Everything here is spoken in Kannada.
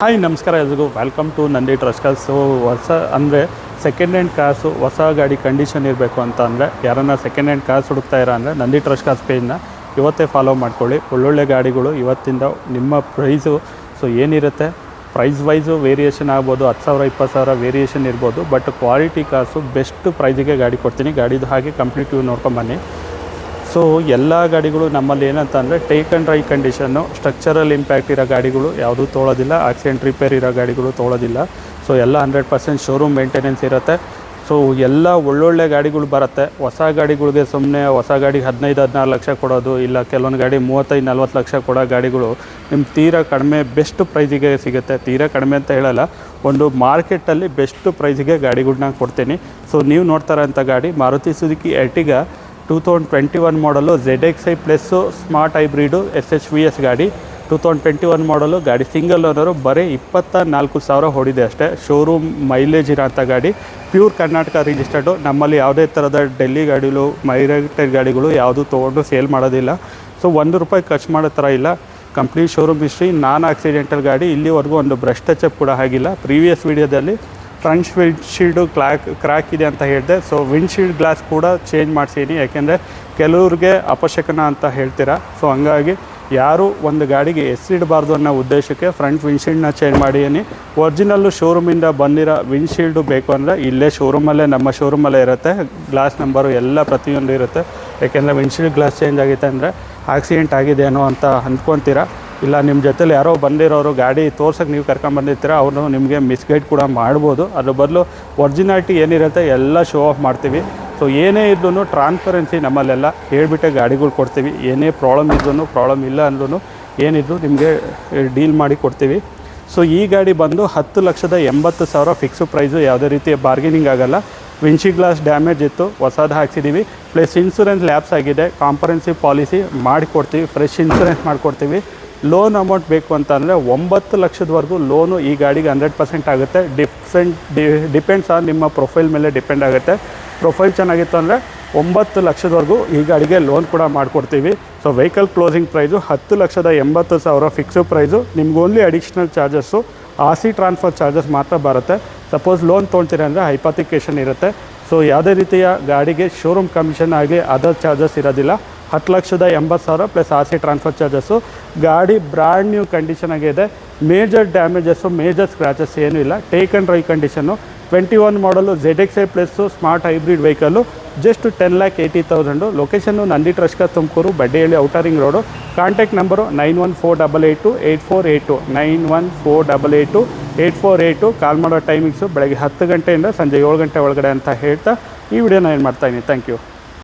ಹಾಯ್ ನಮಸ್ಕಾರ ಎಲ್ರಿಗೂ welcome to Nandi trust cars. So ಹೊಸ ಅಂದರೆ ಸೆಕೆಂಡ್ ಹ್ಯಾಂಡ್ ಕಾರ್ಸು ಹೊಸ ಗಾಡಿ ಕಂಡೀಷನ್ ಇರಬೇಕು ಅಂತ ಅಂದರೆ ಯಾರನ್ನ ಸೆಕೆಂಡ್ ಹ್ಯಾಂಡ್ ಕಾರ್ಸ್ ಹುಡುಕ್ತಾ ಇರೋ ಅಂದರೆ ನಂದಿ ಟ್ರಸ್ಟ್ ಕಾರ್ಸ್ ಪೇಜ್ನ ಇವತ್ತೇ ಫಾಲೋ ಮಾಡ್ಕೊಳ್ಳಿ. ಒಳ್ಳೊಳ್ಳೆ ಗಾಡಿಗಳು ಇವತ್ತಿಂದ ನಿಮ್ಮ ಪ್ರೈಸು ಸೊ ಏನಿರುತ್ತೆ ಪ್ರೈಸ್ ವೈಸು ವೇರಿಯೇಷನ್ ಆಗ್ಬೋದು, 10,000 20,000 ವೇರಿಯೇಷನ್ ಇರ್ಬೋದು. ಬಟ್ ಕ್ವಾಲಿಟಿ ಕಾರ್ಸು ಬೆಸ್ಟ್ ಪ್ರೈಸಿಗೆ ಗಾಡಿ ಕೊಡ್ತೀನಿ. ಗಾಡಿದು ಹಾಗೆ ಕಂಪ್ಲೀಟ್ ನೋಡ್ಕೊಂಬನ್ನಿ. ಸೊ ಎಲ್ಲ ಗಾಡಿಗಳು ನಮ್ಮಲ್ಲಿ ಏನಂತ ಅಂದರೆ take and drive condition, structural impact ಇರೋ ಗಾಡಿಗಳು ಯಾವುದೂ ತೊಗೊಳೋದಿಲ್ಲ, ಆಕ್ಸಿಡೆಂಟ್ ರಿಪೇರ್ ಇರೋ ಗಾಡಿಗಳು ತೊಗೊಳೋದಿಲ್ಲ. ಸೊ ಎಲ್ಲ 100% ಶೋರೂಮ್ ಮೇಂಟೆನೆನ್ಸ್ ಇರುತ್ತೆ. ಸೊ ಎಲ್ಲ ಒಳ್ಳೊಳ್ಳೆ ಗಾಡಿಗಳು ಬರುತ್ತೆ. ಹೊಸ ಗಾಡಿಗಳಿಗೆ ಸುಮ್ಮನೆ ಹೊಸ ಗಾಡಿಗೆ 15-16 ಲಕ್ಷ ಕೊಡೋದು, ಇಲ್ಲ ಕೆಲವೊಂದು ಗಾಡಿ 35-40 ಲಕ್ಷ ಕೊಡೋ ಗಾಡಿಗಳು ನಿಮ್ಮ ತೀರಾ ಕಡಿಮೆ ಬೆಸ್ಟ್ ಪ್ರೈಸಿಗೆ ಸಿಗುತ್ತೆ. ತೀರಾ ಕಡಿಮೆ ಅಂತ ಹೇಳಲ್ಲ, ಒಂದು ಮಾರ್ಕೆಟಲ್ಲಿ ಬೆಸ್ಟ್ ಪ್ರೈಸಿಗೆ ಗಾಡಿಗಳನ್ನ ಕೊಡ್ತೀನಿ. ಸೊ ನೀವು ನೋಡ್ತಾ ಇರೋಂಥ ಗಾಡಿ ಮಾರುತಿ ಸುಜುಕಿ ಎರ್ಟಿಗಾ 2021 ಮಾಡಲು ZXi plus smart hybrid SHVS ಗಾಡಿ. 2021 ಮಾಡಲು ಗಾಡಿ ಸಿಂಗಲ್ ಓನರು, ಬರೀ 24,000 ಹೊಡಿದೆ ಅಷ್ಟೇ. ಶೋರೂಮ್ ಮೈಲೇಜ್ ಇರೋಂಥ ಗಾಡಿ, ಪ್ಯೂರ್ ಕರ್ನಾಟಕ ರಿಜಿಸ್ಟರ್ಡು. ನಮ್ಮಲ್ಲಿ ಯಾವುದೇ ಥರದ ಡೆಲ್ಲಿ ಗಾಡಿಗಳು, ಮೈರೇಟೆಡ್ ಗಾಡಿಗಳು ಯಾವುದೂ ತೊಗೊಂಡು ಸೇಲ್ ಮಾಡೋದಿಲ್ಲ. ಸೊ ₹1 ಖರ್ಚು ಮಾಡೋ ಥರ ಇಲ್ಲ. ಕಂಪ್ಲೀಟ್ ಶೋರೂಮ್ ಹಿಸ್ಟ್ರಿ, ನಾನ್ ಆಕ್ಸಿಡೆಂಟಲ್ ಗಾಡಿ. ಇಲ್ಲಿವರೆಗೂ ಒಂದು ಬ್ರಷ್ ಟಚಪ್ ಕೂಡ ಆಗಿಲ್ಲ. ಪ್ರೀವಿಯಸ್ ವೀಡಿಯೋದಲ್ಲಿ ಫ್ರಂಟ್ ವಿಂಡ್ಶೀಲ್ಡು ಕ್ರ್ಯಾಕ್ ಇದೆ ಅಂತ ಹೇಳಿದೆ. ಸೊ ವಿಂಡ್ಶೀಲ್ಡ್ ಗ್ಲಾಸ್ ಕೂಡ ಚೇಂಜ್ ಮಾಡಿಸೀನಿ, ಯಾಕೆಂದರೆ ಕೆಲವ್ರಿಗೆ ಅಪಶಕನ ಅಂತ ಹೇಳ್ತೀರಾ. ಸೊ ಹಂಗಾಗಿ ಯಾರು ಒಂದು ಗಾಡಿಗೆ ಹೆಸರಿಡಬಾರ್ದು ಅನ್ನೋ ಉದ್ದೇಶಕ್ಕೆ ಫ್ರಂಟ್ ವಿಂಡ್ಶೀಲ್ಡ್ನ ಚೇಂಜ್ ಮಾಡೀನಿ. ಒರಿಜಿನಲ್ಲು ಶೋರೂಮಿಂದ ಬಂದಿರೋ ವಿಂಡ್ಶೀಲ್ಡು ಬೇಕು ಅಂದರೆ ಇಲ್ಲೇ ಶೋರೂಮಲ್ಲೇ, ನಮ್ಮ ಶೋರೂಮಲ್ಲೇ ಇರುತ್ತೆ. ಗ್ಲಾಸ್ ನಂಬರು ಎಲ್ಲ ಪ್ರತಿಯೊಂದು ಇರುತ್ತೆ. ಯಾಕೆಂದರೆ ವಿಂಡ್ಶೀಲ್ಡ್ ಗ್ಲಾಸ್ ಚೇಂಜ್ ಆಗಿತ್ತು ಅಂದರೆ ಆಕ್ಸಿಡೆಂಟ್ ಆಗಿದೆಯೇನೋ ಅಂತ ಅಂದ್ಕೊತೀರಾ. ಇಲ್ಲ ನಿಮ್ಮ ಜೊತೆಲಿ ಯಾರೋ ಬಂದಿರೋರು ಗಾಡಿ ತೋರ್ಸೋಕ್ಕೆ ನೀವು ಕರ್ಕೊಂಬಂದಿರ್ತೀರ, ಅವರು ನಿಮಗೆ ಮಿಸ್ಗೈಡ್ ಕೂಡ ಮಾಡ್ಬೋದು. ಅದ್ರ ಬದಲು ಒರಿಜಿನಾಲಿಟಿ ಏನಿರುತ್ತೆ ಎಲ್ಲ ಶೋ ಆಫ್ ಮಾಡ್ತೀವಿ. ಸೊ ಏನೇ ಇದ್ರೂ ಟ್ರಾನ್ಸ್ಪರೆನ್ಸಿ ನಮ್ಮಲ್ಲೆಲ್ಲ ಹೇಳ್ಬಿಟ್ಟೆ ಗಾಡಿಗಳು ಕೊಡ್ತೀವಿ. ಏನೇ ಪ್ರಾಬ್ಲಮ್ ಇಲ್ಲ ಅಂದ್ರೂ ಏನಿದ್ರು ನಿಮಗೆ ಡೀಲ್ ಮಾಡಿ ಕೊಡ್ತೀವಿ. ಸೊ ಈ ಗಾಡಿ ಬಂದು 10,80,000 ಫಿಕ್ಸು ಪ್ರೈಸು, ಯಾವುದೇ ರೀತಿಯ ಬಾರ್ಗೇನಿಂಗ್ ಆಗೋಲ್ಲ. ವಿಂಡ್ಶೀಲ್ಡ್ ಗ್ಲಾಸ್ ಡ್ಯಾಮೇಜ್ ಇತ್ತು, ಹೊಸದು ಹಾಕ್ಸಿದ್ದೀವಿ. ಪ್ಲಸ್ ಇನ್ಸೂರೆನ್ಸ್ ಲ್ಯಾಪ್ಸ್ ಆಗಿದೆ, ಕಾಂಪ್ರಹೆನ್ಸಿವ್ ಪಾಲಿಸಿ ಮಾಡಿಕೊಡ್ತೀವಿ, ಫ್ರೆಶ್ ಇನ್ಸೂರೆನ್ಸ್ ಮಾಡಿಕೊಡ್ತೀವಿ. ಲೋನ್ ಅಮೌಂಟ್ ಬೇಕು ಅಂತ ಅಂದರೆ 9 ಲಕ್ಷದವರೆಗೂ ಲೋನು ಈ ಗಾಡಿಗೆ 100% ಆಗುತ್ತೆ. ಡಿಪೆಂಡ್ಸ್ ಆನ್ ನಿಮ್ಮ ಪ್ರೊಫೈಲ್ ಮೇಲೆ ಡಿಪೆಂಡ್ ಆಗುತ್ತೆ. ಪ್ರೊಫೈಲ್ ಚೆನ್ನಾಗಿತ್ತು ಅಂದರೆ 9 ಲಕ್ಷದವರೆಗೂ ಈ ಗಾಡಿಗೆ ಲೋನ್ ಕೂಡ ಮಾಡಿಕೊಡ್ತೀವಿ. So vehicle closing price 10,80,000 fix price. ನಿಮ್ಗೆ only additional charges RC transfer charges ಮಾತ್ರ ಬರುತ್ತೆ. ಸಪೋಸ್ ಲೋನ್ ತೊಗೊಳ್ತೀರ ಅಂದರೆ ಹೈಪಾಥಿಕೇಷನ್ ಇರುತ್ತೆ. ಸೊ ಯಾವುದೇ ರೀತಿಯ ಗಾಡಿಗೆ ಶೋರೂಮ್ ಕಮಿಷನ್ ಆಗಲಿ ಅದರ್ ಚಾರ್ಜಸ್ ಇರೋದಿಲ್ಲ. 10,80,000 ಪ್ಲಸ್ RC ಟ್ರಾನ್ಸ್ಫರ್ ಚಾರ್ಜಸ್ಸು. ಗಾಡಿ ಬ್ರ್ಯಾಂಡ್ ನ್ಯೂ ಕಂಡೀಷನ್ ಆಗಿದೆ. ಮೇಜರ್ ಡ್ಯಾಮೇಜಸ್ಸು, ಮೇಜರ್ ಸ್ಕ್ರ್ಯಾಚಸ್ ಏನೂ ಇಲ್ಲ. Take and drive condition. 21 model ZXi plus smart hybrid vehicle. Just 10,80,000. Location Nandi trust Cars Tumakuru, Baddihalli outer ring road. Contact number 9148828482 9148828482. Call ಮಾಡೋ ಟೈಮಿಂಗ್ಸು ಬೆಳಗ್ಗೆ 10 ಗಂಟೆಯಿಂದ ಸಂಜೆ 7 ಗಂಟೆ ಒಳಗಡೆ ಅಂತ ಹೇಳ್ತಾ ಈ ವಿಡಿಯೋನ ಏನು ಮಾಡ್ತಾಯಿದ್ದೀನಿ. Thank you.